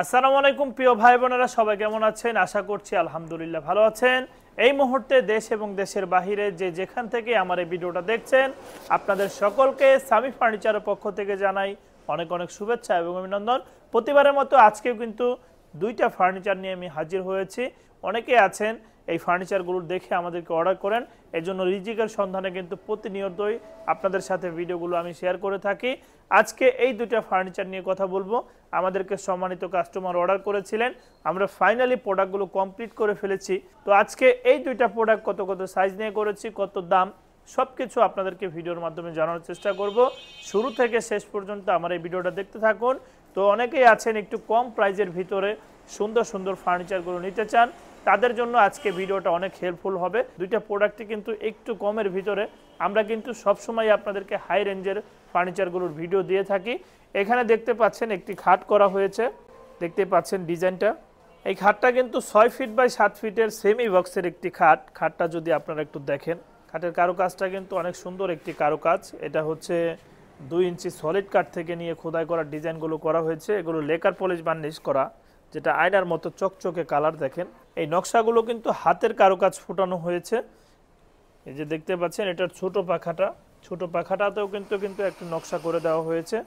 আসসালামু আলাইকুম প্রিয় ভাই বোনেরা, সবাই কেমন আছেন? আশা করছি আলহামদুলিল্লাহ ভালো আছেন। এই মুহূর্তে দেশ এবং দেশের বাহিরে যে যেখান থেকে আমার এই ভিডিওটা দেখছেন, আপনাদের সকলকে সামি ফার্নিচারের পক্ষ থেকে জানাই অনেক অনেক শুভেচ্ছা এবং অভিনন্দন। প্রতিবারের মতো আজকেও কিন্তু দুইটা ফার্নিচার নিয়ে আমি হাজির হয়েছি। অনেকে আছেন এই ফার্নিচারগুলো দেখে আমাদেরকে অর্ডার করেন, এজন্য রিজিকের সন্ধানে কিন্তু প্রতিনিয়তই আপনাদের সাথে ভিডিওগুলো আমি শেয়ার করে থাকি। আজকে এই দুইটা ফার্নিচার নিয়ে কথা বলবো। আমাদেরকে সম্মানিত কাস্টমার অর্ডার করেছিলেন, আমরা ফাইনালি প্রোডাক্টগুলো কমপ্লিট করে ফেলেছি। তো আজকে এই দুইটা প্রোডাক্ট কত কত সাইজ নিয়ে করেছি, কত দাম, সব কিছু আপনাদেরকে ভিডিওর মাধ্যমে জানানোর চেষ্টা করব। শুরু থেকে শেষ পর্যন্ত আমার এই ভিডিওটা দেখতে থাকুন। তো অনেকেই আছেন একটু কম প্রাইজের ভিতরে সুন্দর সুন্দর ফার্নিচারগুলো নিতে চান, তাদের জন্য আজকে ভিডিওটা অনেক হেল্পফুল হবে। দুইটা প্রোডাক্টই কিন্তু একটু কমের ভিতরে, আমরা কিন্তু সবসময় আপনাদেরকে হাই রেঞ্জের ফার্নিচারগুলোর ভিডিও দিয়ে থাকি। এখানে দেখতে পাচ্ছেন একটি খাট করা হয়েছে, দেখতে পাচ্ছেন ডিজাইনটা। এই খাটটা কিন্তু 6 ফিট বাই 7 ফিটের সেমি বক্সের একটি খাট। খাটটা যদি আপনারা একটু দেখেন, খাটের কারুকাজটা কিন্তু অনেক সুন্দর একটি কারুকাজ। এটা হচ্ছে 2 ইঞ্চি সলিড কাঠ থেকে নিয়ে খোদাই করা ডিজাইনগুলো করা হয়েছে। এগুলো লেকার পলিশ বার্নিশ করা, যেটা আয়নার মতো চকচকে কালার। দেখেন এই নকশাগুলো কিন্তু হাতের কারুকাজ ফুটানো হয়েছে। এই যে দেখতে পাচ্ছেন এটার ছোট পাখাটাতেও কিন্তু একটি নকশা করে দেওয়া হয়েছে।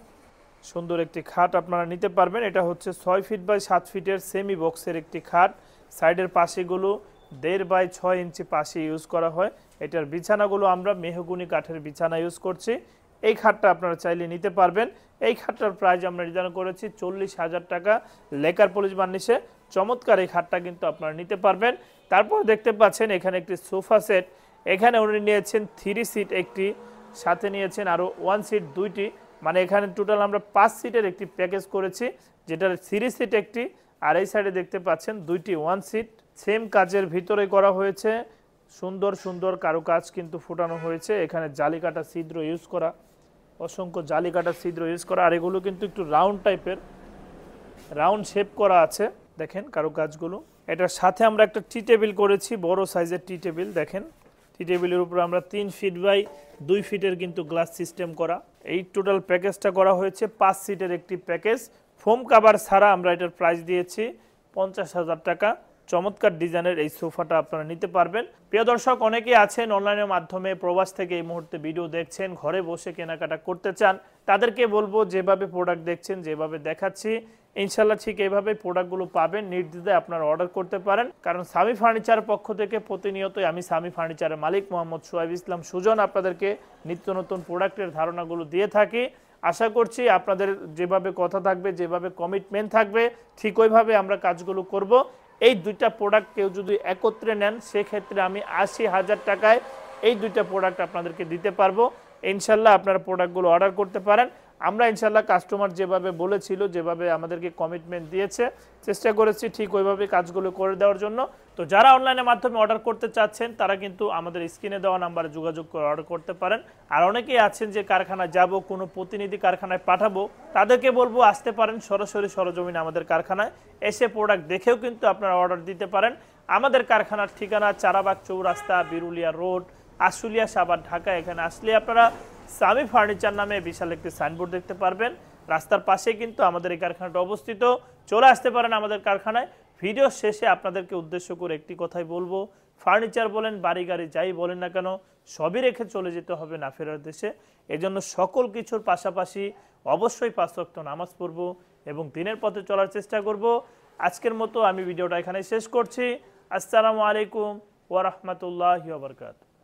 সুন্দর একটি খাট আপনারা নিতে পারবেন। এটা হচ্ছে 6 ফিট বাই 7 ফিটের সেমি বক্সের একটি খাট। সাইডের পাশেগুলো 1.5 বাই 6 ইঞ্চি পাশে ইউজ করা হয়। এটার বিছানাগুলো আমরা মেহগুনি কাঠের বিছানা ইউজ করছি। এই খাটটা আপনারা চাইলে নিতে পারবেন। এই খাটটার প্রাইস আমরা নির্ধারণ করেছি 40,000 টাকা লেকার পলিশ বার্নিশে। চমৎকার এই খাটটা কিন্তু আপনারা নিতে পারবেন। তারপর দেখতে পাচ্ছেন এখানে একটি সোফা সেট। এখানে উনি নিয়েছেন 3 সিট একটি, সাথে নিয়েছেন আরও 1 সিট দুইটি, মানে এখানে টোটাল আমরা 5 সিটের একটি প্যাকেজ করেছি, যেটার 3 সিট একটি, আর এই সাইডে দেখতে পাচ্ছেন দুইটি 1 সিট। সেম কাজের ভিতরে করা হয়েছে, সুন্দর সুন্দর কারুকাজ কিন্তু ফুটানো হয়েছে। এখানে জালিকাটা ছিদ্র ইউজ করা, অসংখ্য জালিকাটা ছিদ্র ইউজ করা, আর এগুলো কিন্তু একটু রাউন্ড টাইপের, রাউন্ড শেপ করা আছে। দেখেন কারুকাজগুলো। এটার সাথে আমরা একটা টি টেবিল করেছি, বড় সাইজের টি টেবিল। দেখেন টি টেবিলের উপরে আমরা 3 ফিট বাই 2 ফিটের কিন্তু গ্লাস সিস্টেম করা। এই টোটাল প্যাকেজটা করা হয়েছে 5 সিটের একটি প্যাকেজ। ফোম কাভার ছাড়া আমরা এটার প্রাইস দিয়েছি 50,000 টাকা। চমৎকার ডিজাইনের এই সোফাটা আপনারা নিতে পারবেন। প্রিয় দর্শক, অনেকেই আছেন অনলাইনের মাধ্যমে প্রবাস থেকে এই মুহূর্তে ভিডিও দেখছেন, ঘরে বসে কেনাকাটা করতে চান। তাদেরকে বলবো যেভাবে প্রোডাক্ট দেখছেন, যেভাবে দেখাচ্ছি, ইনশাল্লাহ ঠিক এইভাবে প্রোডাক্টগুলো পাবেন। নির্দ্বিধায় আপনারা অর্ডার করতে পারেন, কারণ সামি ফার্নিচারের পক্ষ থেকে প্রতিনিয়তই আমি সামি ফার্নিচারের মালিক মোহাম্মদ সোহাইব ইসলাম সুজন আপনাদেরকে নিত্য নতুন প্রোডাক্টের ধারণাগুলো দিয়ে থাকি। আশা করছি আপনাদের যেভাবে কথা থাকবে, যেভাবে কমিটমেন্ট থাকবে, ঠিক ওইভাবে আমরা কাজগুলো করব। এই দুইটা প্রোডাক্ট কেউ যদি একত্রে নেন, সেক্ষেত্রে আমি 80,000 টাকায় এই দুইটা প্রোডাক্ট আপনাদেরকে দিতে পারবো। ইনশাল্লাহ আপনারা প্রোডাক্টগুলো অর্ডার করতে পারেন। আমরা ইনশাল্লাহ কাস্টমার যেভাবে বলেছিল, যেভাবে আমাদেরকে কমিটমেন্ট দিয়েছে, চেষ্টা করেছি ঠিক ওইভাবে কাজগুলো করে দেওয়ার জন্য। তো যারা অনলাইনের মাধ্যমে অর্ডার করতে চাচ্ছেন, তারা কিন্তু আমাদের স্ক্রিনে দেওয়া নাম্বারে যোগাযোগ করে অর্ডার করতে পারেন। আর অনেকেই আছেন যে কারখানায় যাব, কোনো প্রতিনিধি কারখানায় পাঠাবো, তাদেরকে বলবো আসতে পারেন সরাসরি সরজমিনে আমাদের কারখানায় এসে প্রোডাক্ট দেখেও কিন্তু আপনারা অর্ডার দিতে পারেন। আমাদের কারখানার ঠিকানা চারাবাগ চৌরাস্তা, বিরুলিয়া রোড, আশুলিয়া, সাভার, ঢাকা। এখানে আসলে আপনারা সামি ফার্নিচার নামে বিশাল একটি সাইনবোর্ড দেখতে পারবেন। রাস্তার পাশে কিন্তু আমাদের এই কারখানাটা অবস্থিত। চলে আসতে পারেন আমাদের কারখানায়। ভিডিও শেষে আপনাদেরকে উদ্দেশ্য করে একটি কথাই বলবো, ফার্নিচার বলেন, বাড়ি গাড়ি যাই বলেন না কেন, সবই রেখে চলে যেতে হবে না ফেরার দেশে। এজন্য সকল কিছুর পাশাপাশি অবশ্যই 5 ওয়াক্ত নামাজ পড়ব এবং দিনের পথে চলার চেষ্টা করব। আজকের মতো আমি ভিডিওটা এখানে শেষ করছি। আসসালামু আলাইকুম ওয়া রাহমাতুল্লাহি ওয়া বারাকাতুহু।